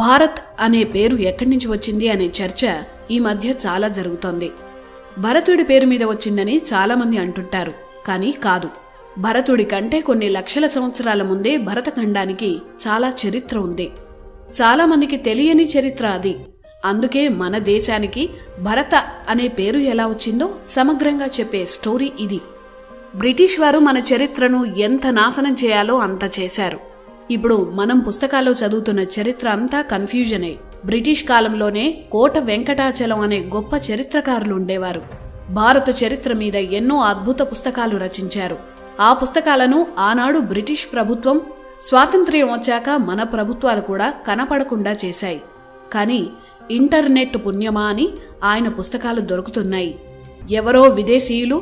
భారత్ అనే పేరు ఎక్కడి నుంచి వచ్చింది అనే చర్చ ఈ మధ్య చాలా జరుగుతోంది. భరతుడి పేరు మీద వచ్చిందని చాలామంది అంటుంటారు. కానీ కాదు. భరతుడి కంటే కొన్ని లక్షల సంవత్సరాల ముందే భరతఖండానికి చాలా చరిత్ర ఉంది. చాలామందికి తెలియని చరిత్ర అది. అందుకే మన దేశానికి భరత అనే పేరు ఎలా వచ్చిందో సమగ్రంగా చెప్పే స్టోరీ ఇది. బ్రిటిష్ వారు మన చరిత్రను ఎంత నాశనం చేయాలో అంత చేశారు. ఇప్పుడు మనం పుస్తకాల్లో చదువుతున్న చరిత్ర అంతా కన్ఫ్యూజనే. బ్రిటిష్ కాలంలోనే కోట వెంకటాచలం అనే గొప్ప చరిత్రకారులు ఉండేవారు. భారత చరిత్ర మీద ఎన్నో అద్భుత పుస్తకాలు రచించారు. ఆ పుస్తకాలను ఆనాడు బ్రిటిష్ ప్రభుత్వం స్వాతంత్ర్యం వచ్చాక మన ప్రభుత్వాలు కూడా కనపడకుండా చేశాయి. కానీ ఇంటర్నెట్ పుణ్యమా అని ఆయన పుస్తకాలు దొరుకుతున్నాయి. ఎవరో విదేశీయులు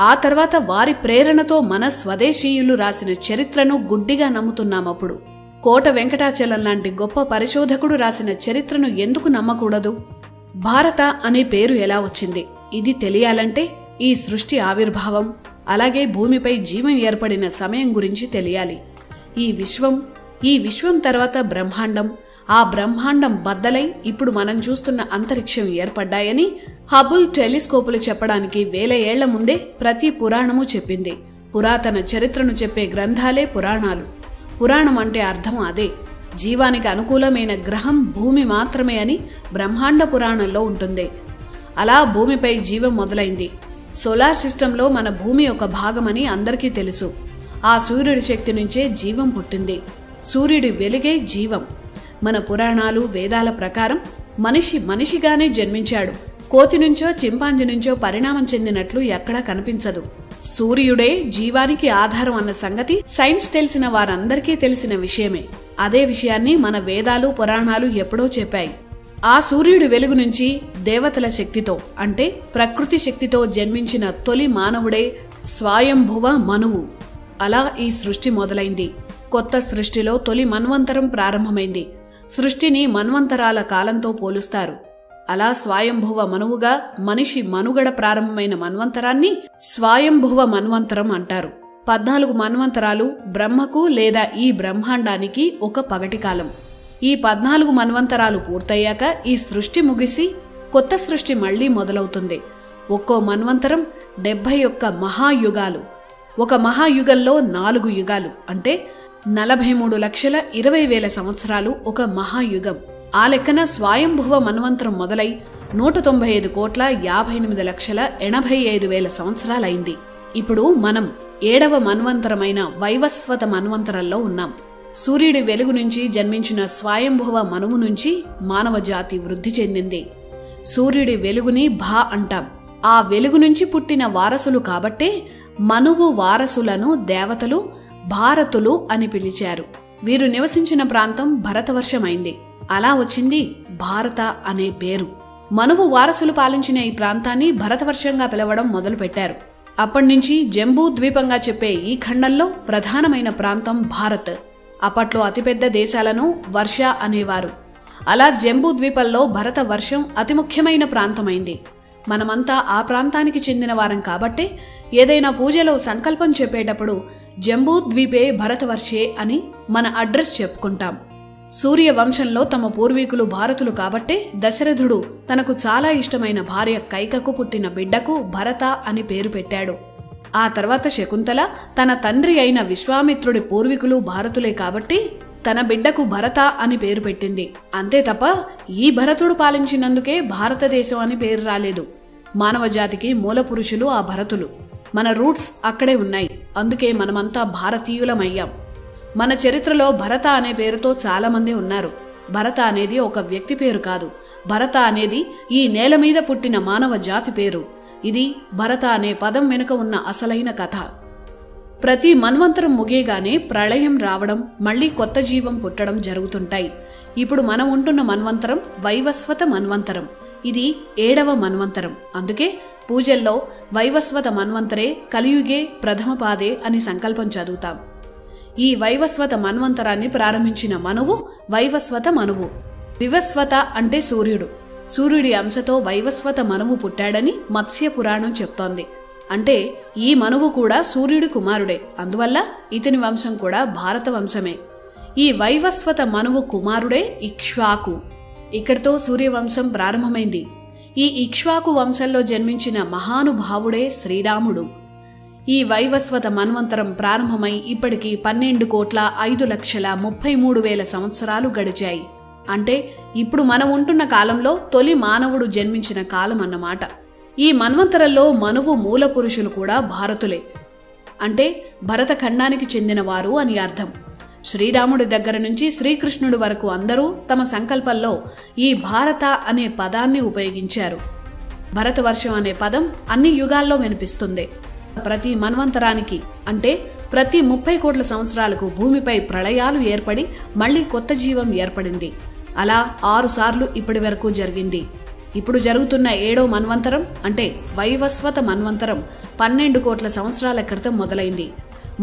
ఆ తర్వాత వారి ప్రేరణతో మన స్వదేశీయులు రాసిన చరిత్రను గుడ్డిగా నమ్ముతున్నామప్పుడు. కోట వెంకటాచలం లాంటి గొప్ప పరిశోధకుడు రాసిన చరిత్రను ఎందుకు నమ్మకూడదు? భారత అనే పేరు ఎలా వచ్చింది? ఇది తెలియాలంటే ఈ సృష్టి ఆవిర్భావం, అలాగే భూమిపై జీవం ఏర్పడిన సమయం గురించి తెలియాలి. ఈ విశ్వం తర్వాత బ్రహ్మాండం, ఆ బ్రహ్మాండం బద్దలై ఇప్పుడు మనం చూస్తున్న అంతరిక్షం ఏర్పడ్డాయని హబుల్ టెలిస్కోపులు చెప్పడానికి 1000 ఏళ్ల ముందే ప్రతి పురాణము చెప్పింది. పురాతన చరిత్రను చెప్పే గ్రంథాలే పురాణాలు. పురాణం అంటే అర్థం అదే. జీవానికి అనుకూలమైన గ్రహం భూమి మాత్రమే అని బ్రహ్మాండ పురాణంలో ఉంటుంది. అలా భూమిపై జీవం మొదలైంది. సోలార్ సిస్టంలో మన భూమి ఒక భాగమని అందరికీ తెలుసు. ఆ సూర్యుడి శక్తి నుంచే జీవం పుట్టింది. సూర్యుడి వెలుగే జీవం. మన పురాణాలు వేదాల ప్రకారం మనిషిగానే జన్మించాడు. కోతి నుంచో చింపాంజీ నుంచో పరిణామం చెందినట్లు ఎక్కడా కనిపించదు. సూర్యుడే జీవానికి ఆధారం అన్న సంగతి సైన్స్ తెలిసిన వారందరికీ తెలిసిన విషయమే. అదే విషయాన్ని మన వేదాలు పురాణాలు ఎప్పుడో చెప్పాయి. ఆ సూర్యుడి వెలుగు నుంచి దేవతల శక్తితో అంటే ప్రకృతి శక్తితో జన్మించిన తొలి మానవుడే స్వయంభువ మనువు. అలా ఈ సృష్టి మొదలైంది. కొత్త సృష్టిలో తొలి మన్వంతరం ప్రారంభమైంది. సృష్టిని మన్వంతరాల కాలంతో పోలుస్తారు. అలా స్వయంభువ మనువుగా మనిషి మనుగడ ప్రారంభమైన మన్వంతరాన్ని స్వయంభువ మన్వంతరం అంటారు. 14 మన్వంతరాలు బ్రహ్మకు లేదా ఈ బ్రహ్మాండానికి ఒక పగటి కాలం. ఈ 14 మన్వంతరాలు పూర్తయ్యాక ఈ సృష్టి ముగిసి కొత్త సృష్టి మళ్లీ మొదలవుతుంది. ఒక్కో మన్వంతరం 71 మహాయుగాలు. ఒక మహాయుగంలో 4 యుగాలు అంటే 43,20,000 సంవత్సరాలు ఒక మహాయుగం. ఆ లెక్కన స్వయంభువ మన్వంతరం మొదలై 198,58,85,000 సంవత్సరాలైంది. ఇప్పుడు మనం 7వ మన్వంతరమైన వైవస్వత మన్వంతరంలో ఉన్నాం. సూర్యుడి వెలుగు నుంచి జన్మించిన స్వయంభువ మనువు నుంచి మానవ జాతి వృద్ధి చెందింది. సూర్యుడి వెలుగుని భా అంటాం. ఆ వెలుగు నుంచి పుట్టిన వారసులు కాబట్టే మనువు వారసులను దేవతలు భారతులు అని పిలిచారు. వీరు నివసించిన ప్రాంతం భరతవర్షమైంది. అలా వచ్చింది భారత అనే పేరు. మనువు వారసులు పాలించిన ఈ ప్రాంతాన్ని భరతవర్షంగా పిలవడం మొదలుపెట్టారు. అప్పటినుంచి జంబూ ద్వీపంగా చెప్పే ఈ ఖండంలో ప్రధానమైన ప్రాంతం భారత్. అప్పట్లో అతిపెద్ద దేశాలను వర్ష అనేవారు. అలా జంబూ ద్వీపంలో భరత వర్షం అతి ముఖ్యమైన ప్రాంతమైంది. మనమంతా ఆ ప్రాంతానికి చెందిన వారం కాబట్టే ఏదైనా పూజలో సంకల్పం చెప్పేటప్పుడు జంబూ ద్వీపే భరతవర్షే అని మన అడ్రస్ చెప్పుకుంటాం. సూర్య వంశంలో తమ పూర్వీకులు భారతులు కాబట్టే దశరథుడు తనకు చాలా ఇష్టమైన భార్య కైకకు పుట్టిన బిడ్డకు భరత అని పేరు పెట్టాడు. ఆ తర్వాత శకుంతల తన తండ్రి అయిన విశ్వామిత్రుడి పూర్వీకులు భారతులే కాబట్టి తన బిడ్డకు భరత అని పేరు పెట్టింది. అంతే తప్ప ఈ భరతుడు పాలించినందుకే భారతదేశం అని పేరు రాలేదు. మానవ జాతికి మూల పురుషులు ఆ భరతులు. మన రూట్స్ అక్కడే ఉన్నాయి. అందుకే మనమంతా భారతీయులమయ్యాం. మన చరిత్రలో భరత అనే పేరుతో చాలామంది ఉన్నారు. భరత అనేది ఒక వ్యక్తి పేరు కాదు. భరత అనేది ఈ నేల మీద పుట్టిన మానవ జాతి పేరు. ఇది భరత అనే పదం వెనుక ఉన్న అసలైన కథ. ప్రతి మన్వంతరం ముగియగానే ప్రళయం రావడం, మళ్లీ కొత్త జీవం పుట్టడం జరుగుతుంటాయి. ఇప్పుడు మనం ఉంటున్న మన్వంతరం వైవస్వత మన్వంతరం. ఇది 7వ మన్వంతరం. అందుకే పూజల్లో వైవస్వత మన్వంతరే కలియుగే ప్రథమ పాదే అని సంకల్పం చదువుతాం. ఈ వైవస్వత మన్వంతరాన్ని ప్రారంభించిన మనువు వైవస్వత మనువు. వివస్వత అంటే సూర్యుడు. సూర్యుడి అంశతో వైవస్వత మనువు పుట్టాడని మత్స్య పురాణం చెప్తోంది. అంటే ఈ మనువు కూడా సూర్యుడి కుమారుడే. అందువల్ల ఇతని వంశం కూడా భారత వంశమే. ఈ వైవస్వత మనువు కుమారుడే ఇక్ష్వాకు. ఇక్కడితో సూర్యవంశం ప్రారంభమైంది. ఈ ఇక్ష్వాకు వంశంలో జన్మించిన మహానుభావుడే శ్రీరాముడు. ఈ వైవస్వత మన్వంతరం ప్రారంభమై ఇప్పటికి 12,05,33,000 సంవత్సరాలు గడిచాయి. అంటే ఇప్పుడు మనం ఉంటున్న కాలంలో తొలి మానవుడు జన్మించిన కాలం అన్నమాట. ఈ మన్వంతరంలో మనువు మూల పురుషులు కూడా భారతులే, అంటే భరత ఖండానికి చెందినవారు అని అర్థం. శ్రీరాముడి దగ్గర నుంచి శ్రీకృష్ణుడి వరకు అందరూ తమ సంకల్పంలో ఈ భారత అనే పదాన్ని ఉపయోగించారు. భరతవర్షం అనే పదం అన్ని యుగాల్లో వినిపిస్తుంది. ప్రతి మన్వంతరానికి అంటే ప్రతి 30 కోట్ల సంవత్సరాలకు భూమిపై ప్రళయాలు ఏర్పడి మళ్లీ కొత్త జీవం ఏర్పడింది. అలా 6 సార్లు ఇప్పటి వరకు జరిగింది. ఇప్పుడు జరుగుతున్న 7వ మన్వంతరం అంటే వైవస్వత మన్వంతరం 12 కోట్ల సంవత్సరాల క్రితం మొదలైంది.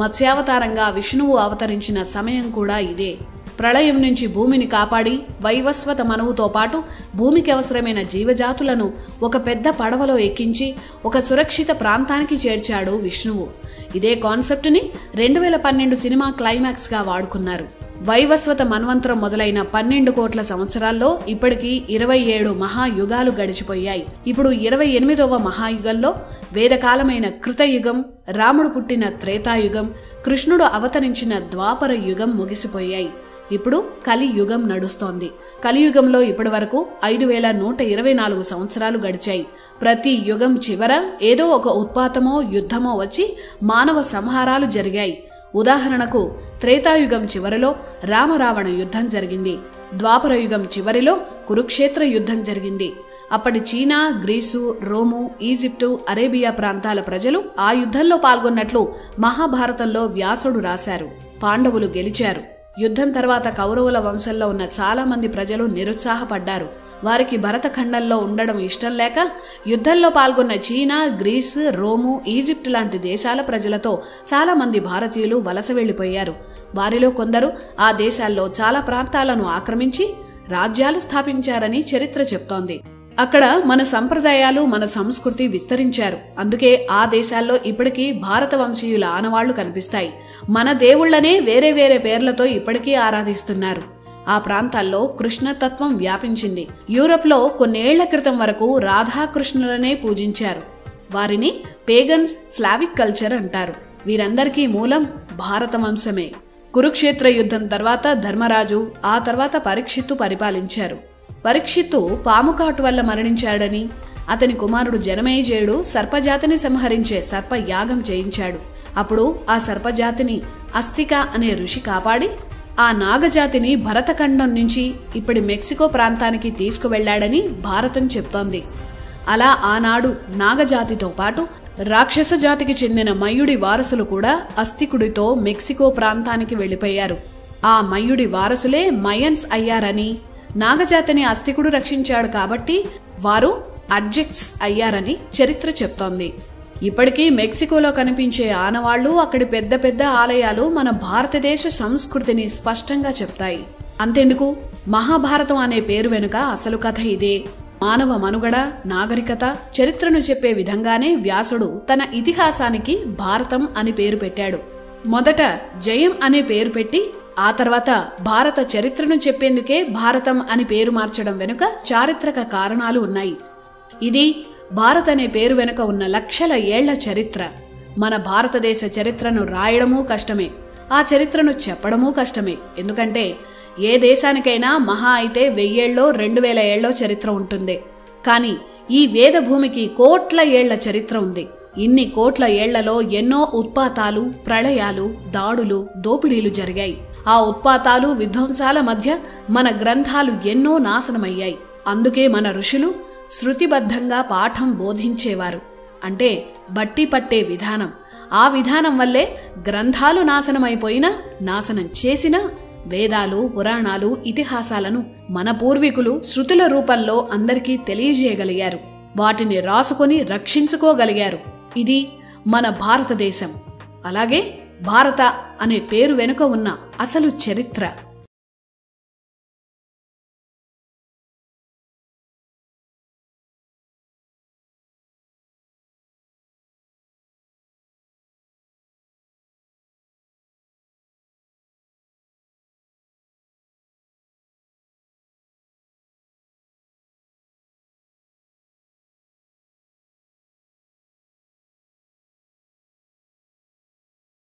మత్స్యావతారంగా విష్ణువు అవతరించిన సమయం కూడా ఇదే. ప్రళయం నుంచి భూమిని కాపాడి వైవస్వత మనువుతో పాటు భూమికి అవసరమైన జీవజాతులను ఒక పెద్ద పడవలో ఎక్కించి ఒక సురక్షిత ప్రాంతానికి చేర్చాడు విష్ణువు. ఇదే కాన్సెప్ట్ని 2012 సినిమా క్లైమాక్స్గా వాడుకున్నారు. వైవస్వత మన్వంతరం మొదలైన 12 కోట్ల సంవత్సరాల్లో ఇప్పటికీ 27 మహాయుగాలు గడిచిపోయాయి. ఇప్పుడు 28వ మహాయుగంలో వేదకాలమైన కృతయుగం, రాముడు పుట్టిన త్రేతాయుగం, కృష్ణుడు అవతరించిన ద్వాపర యుగం ముగిసిపోయాయి. ఇప్పుడు కలియుగం నడుస్తోంది. కలియుగంలో ఇప్పటి వరకు 5,124 సంవత్సరాలు గడిచాయి. ప్రతి యుగం చివర ఏదో ఒక ఉత్పాతమో యుద్ధమో వచ్చి మానవ సంహారాలు జరిగాయి. ఉదాహరణకు త్రేతాయుగం చివరిలో రామరావణ యుద్ధం జరిగింది. ద్వాపర యుగం చివరిలో కురుక్షేత్ర యుద్ధం జరిగింది. అప్పటి చీనా, గ్రీసు, రోము, ఈజిప్టు, అరేబియా ప్రాంతాల ప్రజలు ఆ యుద్ధంలో పాల్గొన్నట్లు మహాభారతంలో వ్యాసుడు రాశారు. పాండవులు గెలిచారు. యుద్ధం తర్వాత కౌరవుల వంశంలో ఉన్న చాలా మంది ప్రజలు నిరుత్సాహపడ్డారు. వారికి భరతఖండంలో ఉండడం ఇష్టం లేక యుద్ధంలో పాల్గొన్న చీనా, గ్రీస్, రోము, ఈజిప్ట్ లాంటి దేశాల ప్రజలతో చాలా మంది భారతీయులు వలస వెళ్లిపోయారు. వారిలో కొందరు ఆ దేశాల్లో చాలా ప్రాంతాలను ఆక్రమించి రాజ్యాలు స్థాపించారని చరిత్ర చెప్తోంది. అక్కడ మన సంప్రదాయాలు, మన సంస్కృతి విస్తరించారు. అందుకే ఆ దేశాల్లో ఇప్పటికీ భారత వంశీయుల ఆనవాళ్లు కనిపిస్తాయి. మన దేవుళ్లనే వేరే వేరే పేర్లతో ఇప్పటికీ ఆరాధిస్తున్నారు. ఆ ప్రాంతాల్లో కృష్ణతత్వం వ్యాపించింది. యూరప్లో కొన్నేళ్ల క్రితం వరకు రాధాకృష్ణులనే పూజించారు. వారిని పేగన్స్, స్లావిక్ కల్చర్ అంటారు. వీరందరికీ మూలం భారత వంశమే. కురుక్షేత్ర యుద్ధం తర్వాత ధర్మరాజు, ఆ తర్వాత పరీక్షిత్తు పరిపాలించారు. పరీక్షిత్తు పాముకాటు వల్ల మరణించాడని అతని కుమారుడు జనమేజయుడు సర్పజాతిని సంహరించే సర్పయాగం చేయించాడు. అప్పుడు ఆ సర్పజాతిని అస్తిక అనే ఋషి కాపాడి ఆ నాగజాతిని భరతఖండం నుంచి ఇప్పటి మెక్సికో ప్రాంతానికి తీసుకువెళ్లాడని భారతం చెప్తోంది. అలా ఆనాడు నాగజాతితో పాటు రాక్షస జాతికి చెందిన మయుడి వారసులు కూడా అస్తికుడితో మెక్సికో ప్రాంతానికి వెళ్లిపోయారు. ఆ మయుడి వారసులే మయన్స్ అయ్యారని, నాగజాతిని అస్తికుడు రక్షించాడు కాబట్టి వారు అడ్జెక్ట్స్ అయ్యారని చరిత్ర చెప్తోంది. ఇప్పటికీ మెక్సికోలో కనిపించే ఆనవాళ్లు, అక్కడి పెద్ద పెద్ద ఆలయాలు మన భారతదేశ సంస్కృతిని స్పష్టంగా చెప్తాయి. అంతెందుకు, మహాభారతం అనే పేరు వెనుక అసలు కథ ఇదే. మానవ మనుగడ, నాగరికత, చరిత్రను చెప్పే విధంగానే వ్యాసుడు తన ఇతిహాసానికి భారతం అని పేరు పెట్టాడు. మొదట జయం అనే పేరు పెట్టి ఆ తర్వాత భారత చరిత్రను చెప్పేందుకే భారతం అని పేరు మార్చడం వెనుక చారిత్రక కారణాలు ఉన్నాయి. ఇది భారత్ అనే పేరు వెనుక ఉన్న లక్షల ఏళ్ల చరిత్ర. మన భారతదేశ చరిత్రను రాయడమూ కష్టమే, ఆ చరిత్రను చెప్పడమూ కష్టమే. ఎందుకంటే ఏ దేశానికైనా మహా అయితే 1000 ఏళ్ళో 2000 ఏళ్ళో చరిత్ర ఉంటుంది. కానీ ఈ వేద భూమికి కోట్ల ఏళ్ల చరిత్ర ఉంది. ఇన్ని కోట్ల ఏళ్లలో ఎన్నో ఉత్పాతాలు, ప్రళయాలు, దాడులు, దోపిడీలు జరిగాయి. ఆ ఉత్పాతాలు, విధ్వంసాల మధ్య మన గ్రంథాలు ఎన్నో నాశనమయ్యాయి. అందుకే మన ఋషులు శృతిబద్ధంగా పాఠం బోధించేవారు. అంటే బట్టి పట్టే విధానం. ఆ విధానం వల్లే గ్రంథాలు నాశనమైపోయినా, నాశనం చేసినా వేదాలు, పురాణాలు, ఇతిహాసాలను మన పూర్వీకులు శృతుల రూపంలో అందరికీ తెలియజేయగలిగారు. వాటిని రాసుకొని రక్షించుకోగలిగారు. ఇది మన భారతదేశం. అలాగే భారత అనే పేరు వెనుక ఉన్న అసలు చరిత్ర.